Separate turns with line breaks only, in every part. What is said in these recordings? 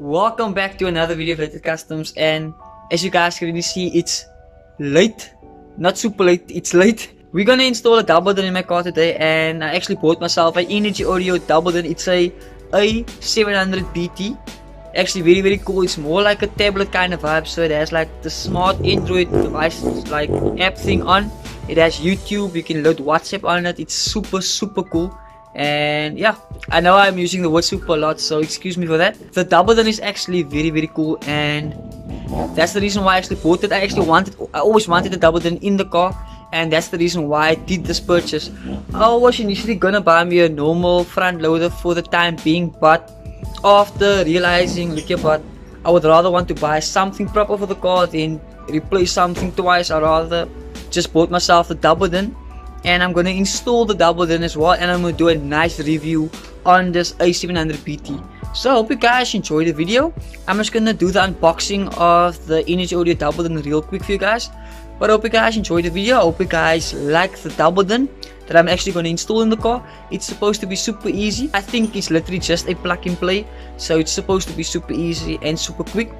Welcome back to another video of LateLateCustoms, and as you guys can already see, it's late. Not super late, it's late. We're gonna install a double din in my car today, and I actually bought myself an Energy Audio double din. It's a A700BT. Actually very cool. It's more like a tablet kind of vibe, so it has like the smart Android device like app thing on. It has YouTube, you can load WhatsApp on it. It's super cool. And yeah, I know I'm using the word super a lot, so excuse me for that. The double din is actually very cool, and that's the reason why I actually bought it. I always wanted a double din in the car, and that's the reason why I did this purchase. I was initially gonna buy me a normal front loader for the time being, but after realizing, look here, but I would rather want to buy something proper for the car than replace something twice. I rather just bought myself the double din. And I'm gonna install the double din as well, and I'm gonna do a nice review on this A700BT. So I hope you guys enjoy the video. I'm just gonna do the unboxing of the Energy Audio double din real quick for you guys. But I hope you guys enjoy the video. I hope you guys like the double din that I'm actually gonna install in the car. It's supposed to be super easy. I think it's literally just a plug and play, so it's supposed to be super easy and super quick.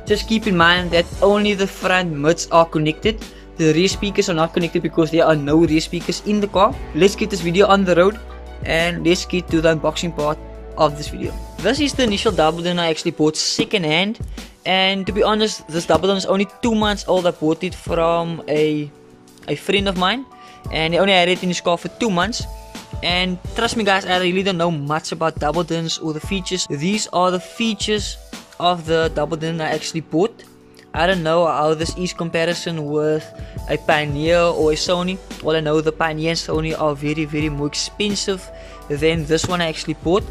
Just keep in mind that only the front mids are connected. The rear speakers are not connected because there are no rear speakers in the car. Let's get this video on the road and let's get to the unboxing part of this video. This is the initial double din I actually bought second hand, and to be honest, this double din is only 2 months old. I bought it from a friend of mine, and he only had it in his car for 2 months. And trust me guys, I really don't know much about double dins or the features. These are the features of the double din I actually bought. I don't know how this is comparison with a Pioneer or a Sony. Well, I know the Pioneer and Sony are very more expensive than this one I actually bought,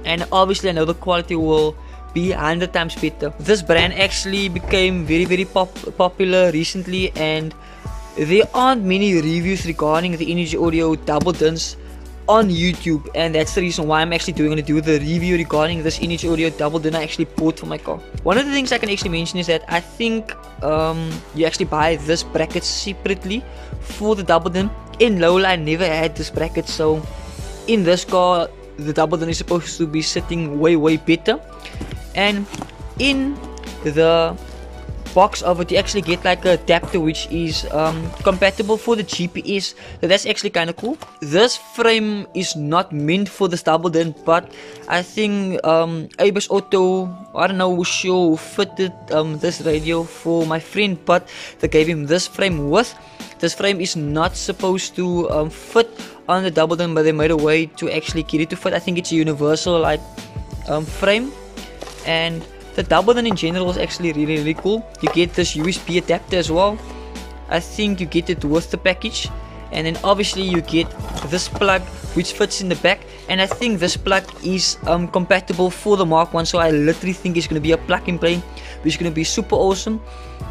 and obviously I know the quality will be 100 times better. This brand actually became very popular recently, and there aren't many reviews regarding the Energy Audio double dins on YouTube, and that's the reason why I'm actually gonna do the review regarding this Energy Audio double din I actually bought for my car. One of the things I can actually mention is that I think you actually buy this bracket separately for the double din. In Lola I never had this bracket, so in this car the double din is supposed to be sitting way better. And in the box of it you actually get like a adapter which is compatible for the GPS, so that's actually kind of cool. This frame is not meant for this double din, but I think Abus Auto, I don't know who fitted this radio for my friend, but they gave him this frame with. This frame is not supposed to fit on the double din, but they made a way to actually get it to fit. I think it's a universal like frame, and the double din in general is actually really cool. You get this USB adapter as well. I think you get it with the package, and then obviously you get this plug which fits in the back, and I think this plug is compatible for the Mark 1, so I literally think it's going to be a plug and play which is going to be super awesome.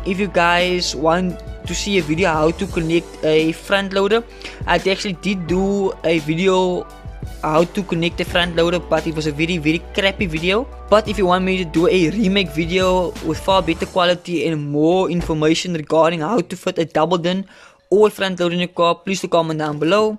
If you guys want to see a video how to connect a front loader, I actually did do a video how to connect a front loader, but it was a very crappy video. But if you want me to do a remake video with far better quality and more information regarding how to fit a double din or a front loader in your car, please do comment down below.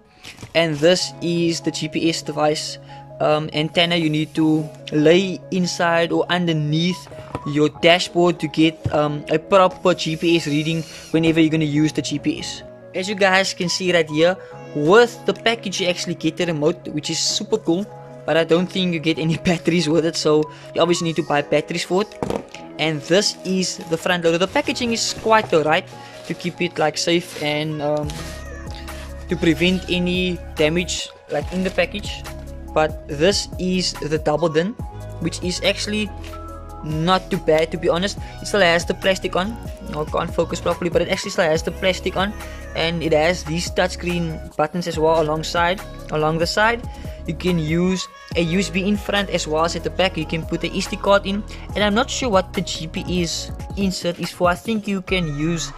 And this is the GPS device antenna you need to lay inside or underneath your dashboard to get a proper GPS reading whenever you're going to use the GPS. As you guys can see right here, with the package you actually get the remote, which is super cool, but I don't think you get any batteries with it, so you obviously need to buy batteries for it. And this is the front loader. The packaging is quite alright to keep it like safe and to prevent any damage like in the package. But this is the double din, which is actually not too bad, to be honest. It still has the plastic on. I can't focus properly, but it actually still has the plastic on, and it has these touchscreen buttons as well along the side. You can use a USB in front as well as at the back. You can put a SD card in, and I'm not sure what the GPS insert is for. I think you can use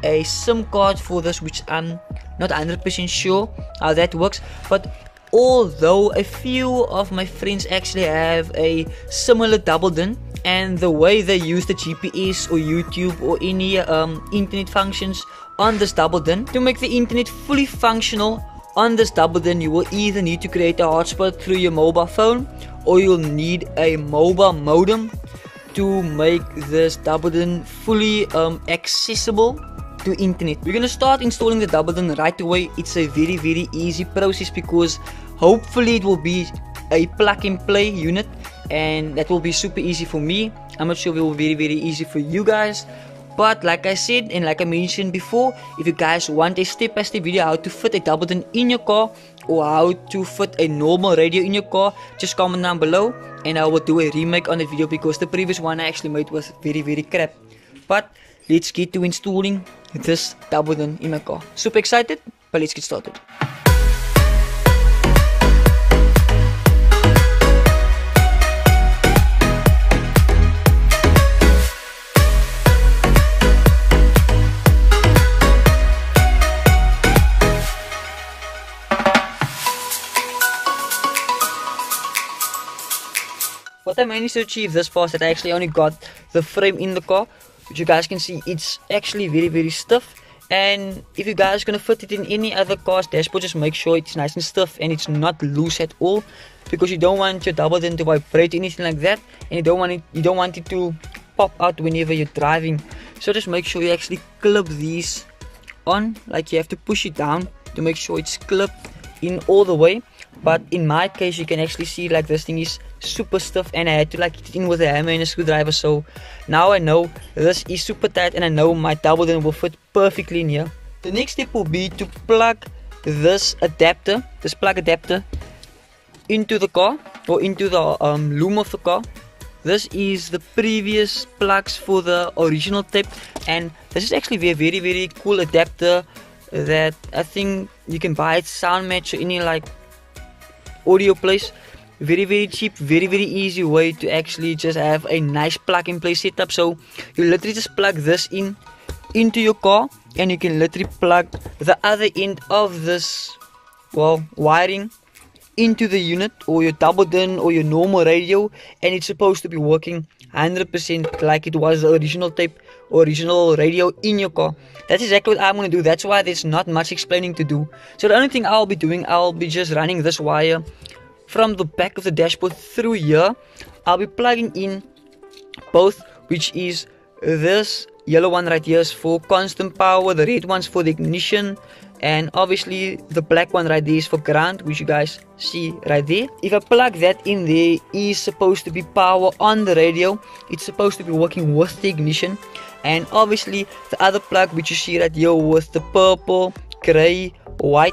a SIM card for this, which I'm not 100% sure how that works. But although a few of my friends actually have a similar double din, and the way they use the GPS or YouTube or any internet functions on this double din, to make the internet fully functional on this double din, you will either need to create a hotspot through your mobile phone, or you'll need a mobile modem to make this double-din fully accessible to internet. We're gonna start installing the double-din right away. It's a very easy process because hopefully it will be a plug-and-play unit, and that will be super easy for me. I'm not sure if it will be very easy for you guys. But like I said and like I mentioned before, if you guys want a step-by-step video how to fit a double-din in your car or how to fit a normal radio in your car, just comment down below and I will do a remake on the video because the previous one I actually made was very crap. But let's get to installing this double-din in my car. Super excited, but let's get started. What I managed to achieve this far is that I actually only got the frame in the car, which you guys can see it's actually very stiff. And if you guys are gonna fit it in any other car's dashboard, just make sure it's nice and stiff and it's not loose at all, because you don't want your double-din to vibrate or anything like that, and you don't want it to pop out whenever you're driving. So just make sure you actually clip these on, like you have to push it down to make sure it's clipped in all the way. But in my case, you can actually see like this thing is super stiff and I had to like get it in with a hammer and a screwdriver. So now I know this is super tight and I know my double-din will fit perfectly in here. The next step will be to plug this plug adapter into the car or into the loom of the car. This is the previous plugs for the original tape, and this is actually a very cool adapter that I think you can buy at Sound Match or any like audio place. Very cheap, very easy way to actually just have a nice plug and play setup. So you literally just plug this into your car and you can literally plug the other end of this wiring into the unit or your double-din or your normal radio, and it's supposed to be working 100% like it was the original tape or original radio in your car. That's exactly what I'm going to do. That's why there's not much explaining to do. So the only thing I'll be doing, I'll be just running this wire from the back of the dashboard through here. I'll be plugging in both, which is this yellow one right here is for constant power, the red one's for the ignition, and obviously the black one right there is for ground, which you guys see right there. If I plug that in there, is supposed to be power on the radio. It's supposed to be working with the ignition. And obviously the other plug which you see right here with the purple, grey, white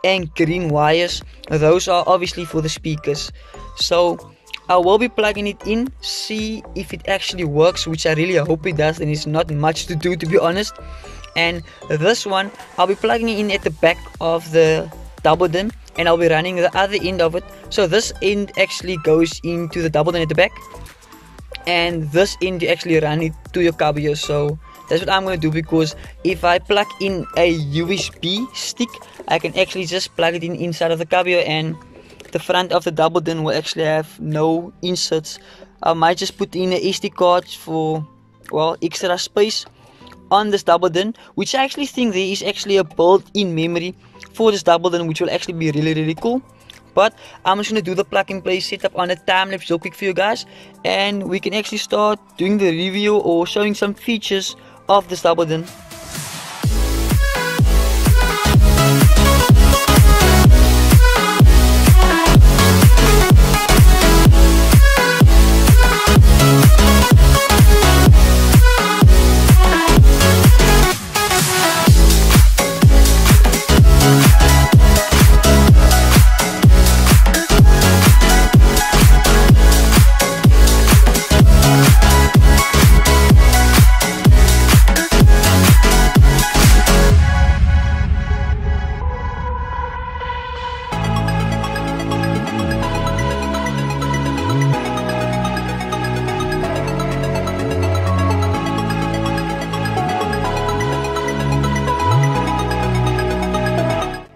and green wires, those are obviously for the speakers. So I will be plugging it in, see if it actually works, which I really hope it does, and it's not much to do, to be honest. And this one I'll be plugging it in at the back of the double-din and I'll be running the other end of it. So this end actually goes into the double-din at the back, and this end you actually run it to your cabrio. So that's what I'm going to do, because if I plug in a USB stick, I can actually just plug it in inside of the cabrio and the front of the double-din will actually have no inserts. I might just put in a SD card for extra space on this double-din, which I actually think there is actually a built-in memory for this double-din, which will actually be really cool. But I'm just going to do the plug and play setup on a time lapse real quick for you guys, and we can actually start doing the review or showing some features of this double-din.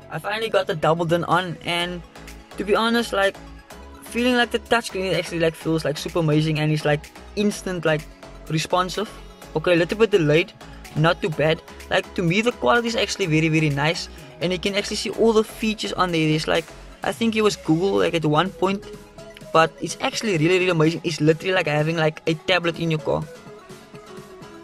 I finally got the double-din on, and to be honest, like feeling like the touchscreen actually like feels like super amazing, and it's like instant, like responsive. Okay, a little bit delayed, not too bad. Like to me the quality is actually very nice, and you can actually see all the features on there. There's like, I think it was Google like at one point but it's actually really amazing. It's literally like having like a tablet in your car.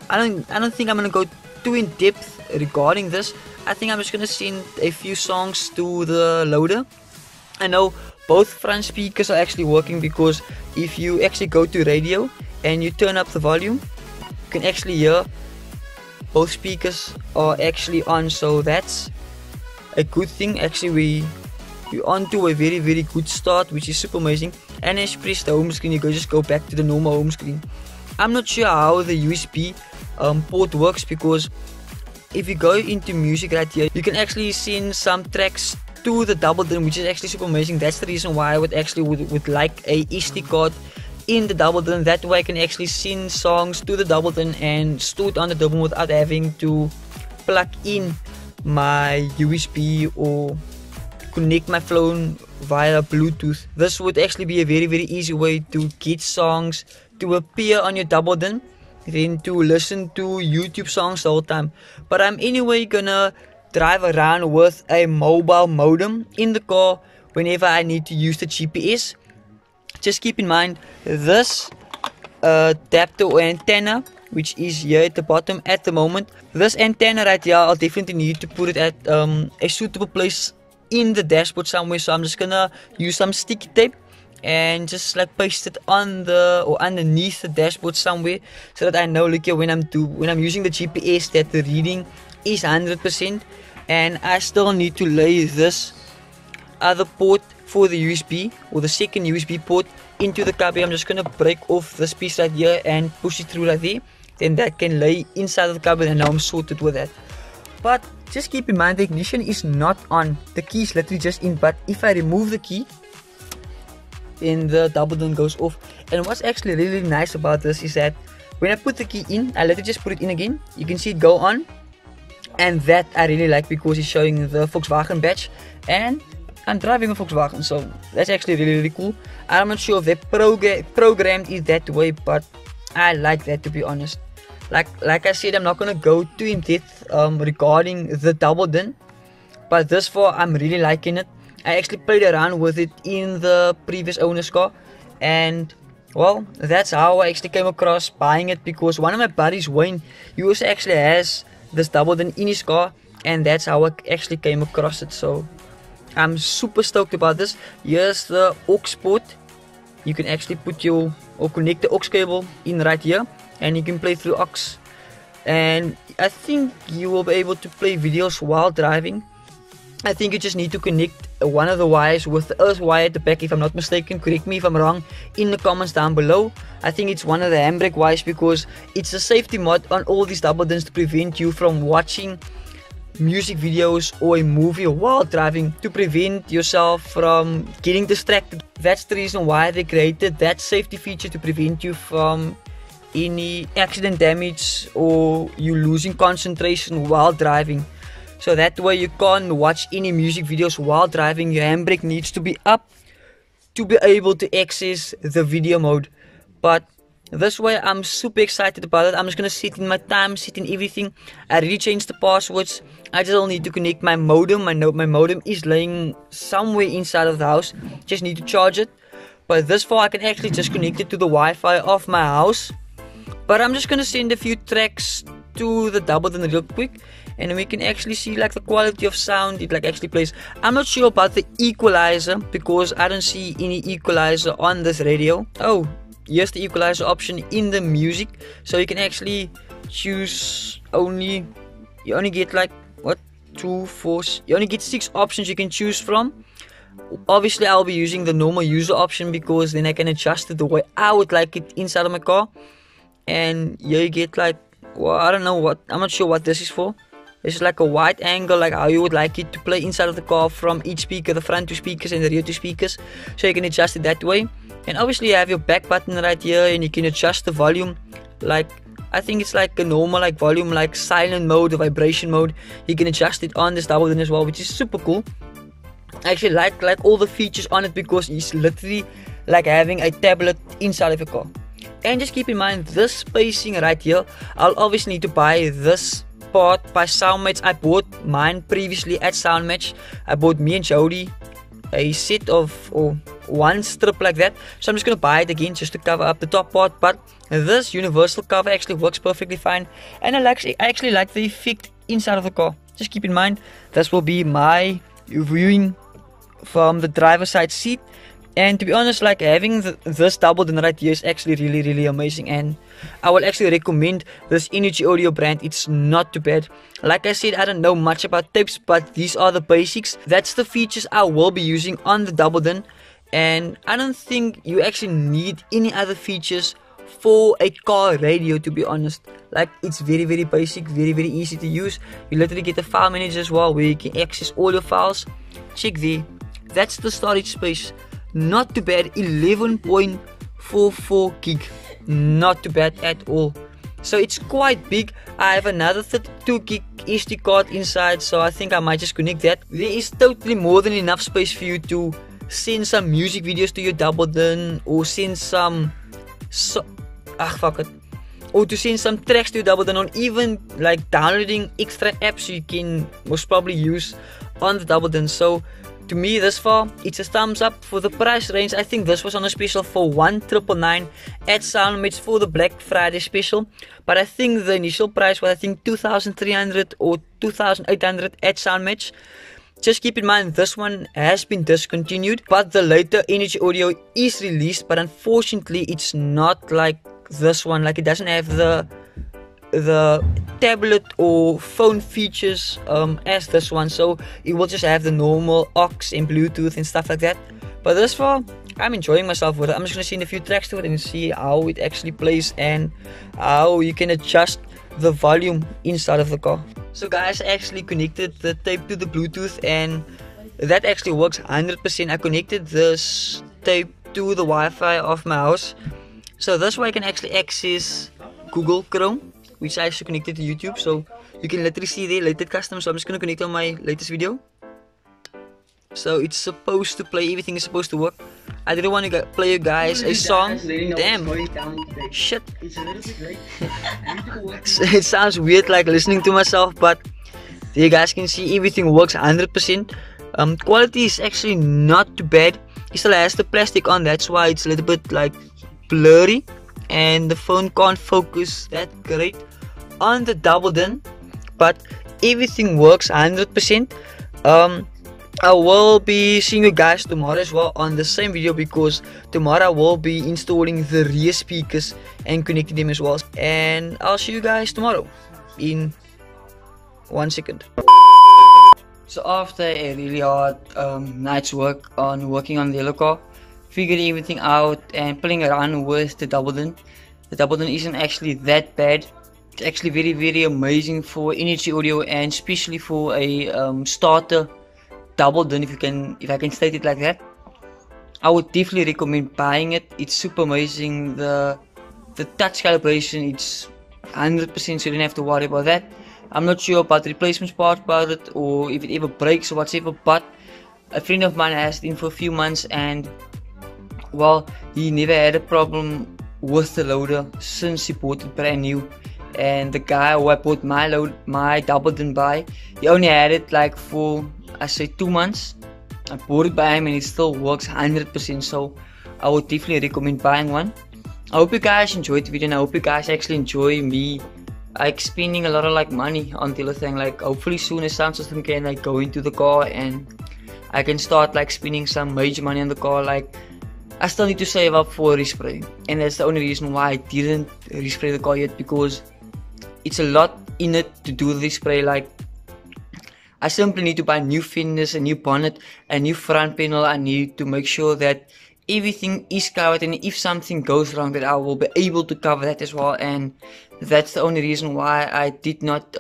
I don't think I'm gonna go too in depth regarding this. I think I'm just gonna send a few songs to the loader. I know both front speakers are actually working, because if you actually go to radio and you turn up the volume, you can actually hear both speakers are actually on, so that's a good thing. Actually, we're on to a very good start, which is super amazing. And as you press the home screen, you just go back to the normal home screen. I'm not sure how the USB port works, because if you go into music right here, you can actually send some tracks to the double din, which is actually super amazing. That's the reason why I would like a SD card in the double din. That way I can actually send songs to the double din and store it on the double without having to plug in my USB or connect my phone via Bluetooth. This would actually be a very easy way to get songs to appear on your double din, then to listen to YouTube songs the whole time. But I'm anyway gonna drive around with a mobile modem in the car whenever I need to use the GPS. Just keep in mind this adapter or antenna, which is here at the bottom at the moment. This antenna right here, I'll definitely need to put it at a suitable place in the dashboard somewhere. So I'm just gonna use some sticky tape and just like paste it on the or underneath the dashboard somewhere, so that I know, look here, when I'm using the GPS, that the reading is 100%. And I still need to lay this other port for the USB, or the second USB port, into the cubby. I'm just gonna break off this piece right here and push it through right there. Then that can lay inside of the cupboard, and now I'm sorted with that. But just keep in mind, the ignition is not on. The key is literally just in, but if I remove the key, then the double din goes off. And what's actually really nice about this is that when I put the key in, I literally just put it in again. You can see it go on. And that I really like, because it's showing the Volkswagen badge, and I'm driving a Volkswagen, so that's actually really cool. I'm not sure if they programmed it that way, but I like that, to be honest. Like I said, I'm not gonna go too in depth regarding the double din, but this far I'm really liking it. I actually played around with it in the previous owner's car, and well, that's how I actually came across buying it, because one of my buddies, Wayne, he also actually has this double din in his car, and that's how I actually came across it. So I'm super stoked about this. Here's the aux port. You can actually put or connect the aux cable in right here, and you can play through aux. And I think you will be able to play videos while driving. I think you just need to connect one of the wires with the earth wire at the back, if I'm not mistaken. Correct me if I'm wrong in the comments down below. I think it's one of the handbrake wires, because it's a safety mod on all these double dins to prevent you from watching music videos or a movie while driving, to prevent yourself from getting distracted. That's the reason why they created that safety feature, to prevent you from any accident damage or you losing concentration while driving. So that way you can't watch any music videos while driving. Your handbrake needs to be up to be able to access the video mode. But this way I'm super excited about it. I'm just gonna set in my time, set in everything. I already changed the passwords. I just need to connect my modem. My modem is laying somewhere inside of the house. Just need to charge it. But this far I can actually just connect it to the Wi-Fi of my house. But I'm just gonna send a few tracks to the double din real quick, and we can actually see like the quality of sound it like actually plays. I'm not sure about the equalizer, because I don't see any equalizer on this radio. Oh, here's the equalizer option in the music, so you can actually choose you only get like what, 2, 4, you only get 6 options you can choose from. Obviously I'll be using the normal user option, because then I can adjust it the way I would like it inside of my car. And here you get like, well, I don't know what, I'm not sure what this is for. It's like a wide angle, like how you would like it to play inside of the car, from each speaker, the front 2 speakers and the rear 2 speakers. So you can adjust it that way. And obviously you have your back button right here, and you can adjust the volume. Like, I think it's like a normal like volume, like silent mode or vibration mode. You can adjust it on this double din as well, which is super cool. I actually like all the features on it, because it's literally like having a tablet inside of your car. And just keep in mind this spacing right here. I'll obviously need to buy this part by SoundMatch. I bought mine previously at SoundMatch. I bought me and Jody a set of, or one strip like that. So I'm just going to buy it again just to cover up the top part. But this universal cover actually works perfectly fine, and I actually like the effect inside of the car. Just keep in mind, this will be my viewing from the driver's side seat. And to be honest, like having this doubled in right here is actually really amazing, and I will actually recommend this Energy Audio brand. It's not too bad. Like I said, I don't know much about tapes, but these are the basics. That's the features I will be using on the doubled in, and I don't think you actually need any other features for a car radio, to be honest. Like, it's very basic, very easy to use. You literally get a file manager as well, where you can access all your files. Check there, that's the storage space. Not too bad, 11.44 gig, not too bad at all. So it's quite big. I have another 32 gig SD card inside, so I think I might just connect that. There is totally more than enough space for you to send some music videos to your doubled in, or send some or to send some tracks to your doubled in, or even like downloading extra apps you can most probably use on the doubled in. So to me, this far, it's a thumbs up. For the price range, I think this was on a special for 1,999 at ShabaMags for the Black Friday special. But I think the initial price was, I think, 2,300 or 2,800 at ShabaMags. Just keep in mind, this one has been discontinued, but the later Energy Audio is released. But unfortunately, it's not like this one. Like, it doesn't have the tablet or phone features as this one, so it will just have the normal aux and Bluetooth and stuff like that. But this far, I'm enjoying myself with it. I'm just gonna send a few tracks to it and see how it actually plays and how you can adjust the volume inside of the car. So guys, I actually connected the tape to the Bluetooth, and that actually works 100%. I connected this tape to the Wi-Fi of my house, so this way I can actually access Google Chrome, which I actually connected to YouTube, so you can literally see there LateLateCustoms. So I'm just gonna connect on my latest video. So it's supposed to play, everything is supposed to work. I didn't want to play you guys a song. Damn, shit. It sounds weird like listening to myself, but you guys can see everything works 100%. Quality is actually not too bad. It still has the plastic on, that's why it's a little bit like blurry, and the phone can't focus that great on the doubled in, but everything works 100%. I will be seeing you guys tomorrow as well on the same video, because tomorrow I will be installing the rear speakers and connecting them as well, and I'll see you guys tomorrow in 1 second. So after a really hard night's work on working on the yellow car, figuring everything out and playing around with the doubled in. The doubled in isn't actually that bad. It's actually very amazing for Energy Audio, and especially for a starter doubled in, if I can state it like that. I would definitely recommend buying it. It's super amazing. The touch calibration, it's 100%, so you don't have to worry about that. I'm not sure about the replacement part about it, or if it ever breaks or whatever, but a friend of mine has it in for a few months, and well, he never had a problem with the loader since he bought it brand new. And the guy who I bought my doubled in by, he only had it like for, I say, 2 months. I bought it by him and it still works 100%, so I would definitely recommend buying one. I hope you guys enjoyed the video, and I hope you guys actually enjoy me like spending a lot of like money on the Yellow Thang. Like, hopefully soon a sound system can like go into the car and I can start like spending some major money on the car. Like, I still need to save up for respray, and that's the only reason why I didn't respray the car yet, because it's a lot in it to do the spray. Like, I simply need to buy new fenders, a new bonnet, a new front panel. I need to make sure that everything is covered, and if something goes wrong, that I will be able to cover that as well. And that's the only reason why I did not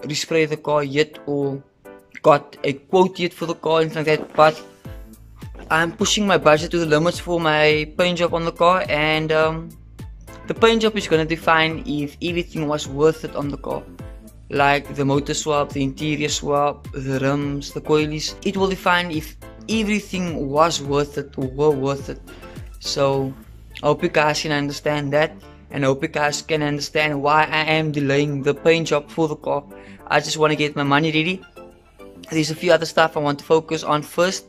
respray the car yet, or got a quote yet for the car and like that. But I'm pushing my budget to the limits for my paint job on the car, and the paint job is going to define if everything was worth it on the car. Like the motor swap, the interior swap, the rims, the coilies. It will define if everything was worth it or were worth it. So I hope you guys can understand that, and I hope you guys can understand why I am delaying the paint job for the car. I just want to get my money ready. There's a few other stuff I want to focus on first,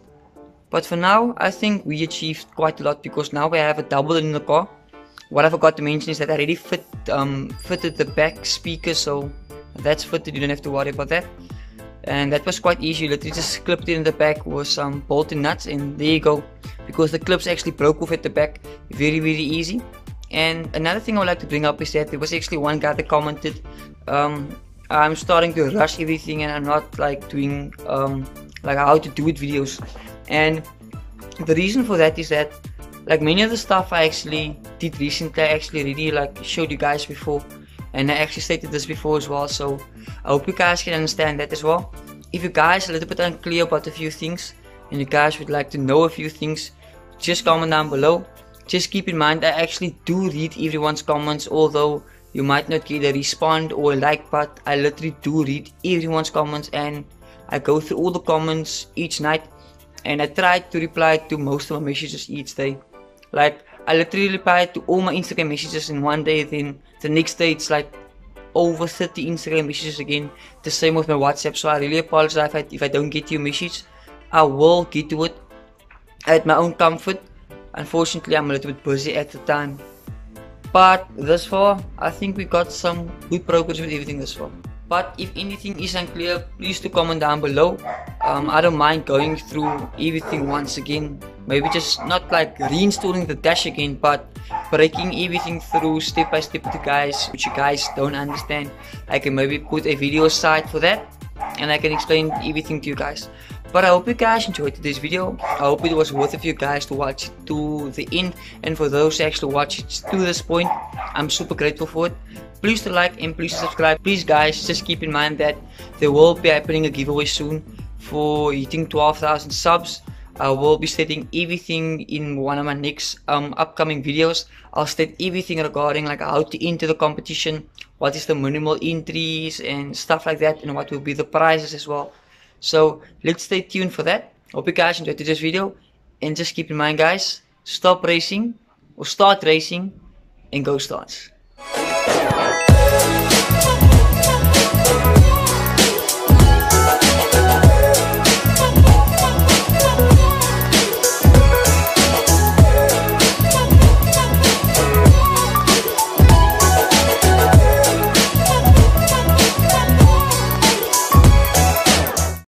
But for now, I think we achieved quite a lot because now we have a double in the car. What I forgot to mention is that I already fitted the back speaker, so that's fitted, you don't have to worry about that. And that was quite easy, literally just clipped it in the back with some bolted nuts, and there you go. Because the clips actually broke off at the back, very easy. And another thing I would like to bring up is that there was actually one guy that commented, I'm starting to rush everything and I'm not like doing like how to do it videos. And the reason for that is that like many of the stuff I actually did recently, I actually already like showed you guys before, and I actually stated this before as well, so I hope you guys can understand that as well. If you guys are a little bit unclear about a few things and you guys would like to know a few things, just comment down below. Just keep in mind I actually do read everyone's comments, although you might not get a respond or a like, but I literally do read everyone's comments and I go through all the comments each night and I try to reply to most of my messages each day. Like I literally reply to all my Instagram messages in one day, then the next day it's like over 30 Instagram messages again. The same with my WhatsApp, so I really apologize if I don't get to your message. I will get to it at my own comfort. Unfortunately, I'm a little bit busy at the time. But thus far, I think we got some good progress with everything thus far. But if anything is unclear, please do comment down below. I don't mind going through everything once again. Maybe just not like reinstalling the dash again, but breaking everything through step by step with you guys, which you guys don't understand. I can maybe put a video aside for that and I can explain everything to you guys. But I hope you guys enjoyed today's video. I hope it was worth it for you guys to watch it to the end, and for those who actually watch it to this point, I'm super grateful for it. Please do like and please subscribe. Please guys, just keep in mind that there will be happening a giveaway soon for hitting 12,000 subs. I will be stating everything in one of my next upcoming videos. I'll state everything regarding like how to enter the competition, what is the minimal entries and stuff like that, and what will be the prizes as well. So let's stay tuned for that. Hope you guys enjoyed today's video, and just keep in mind guys, stop racing or start racing and go starts.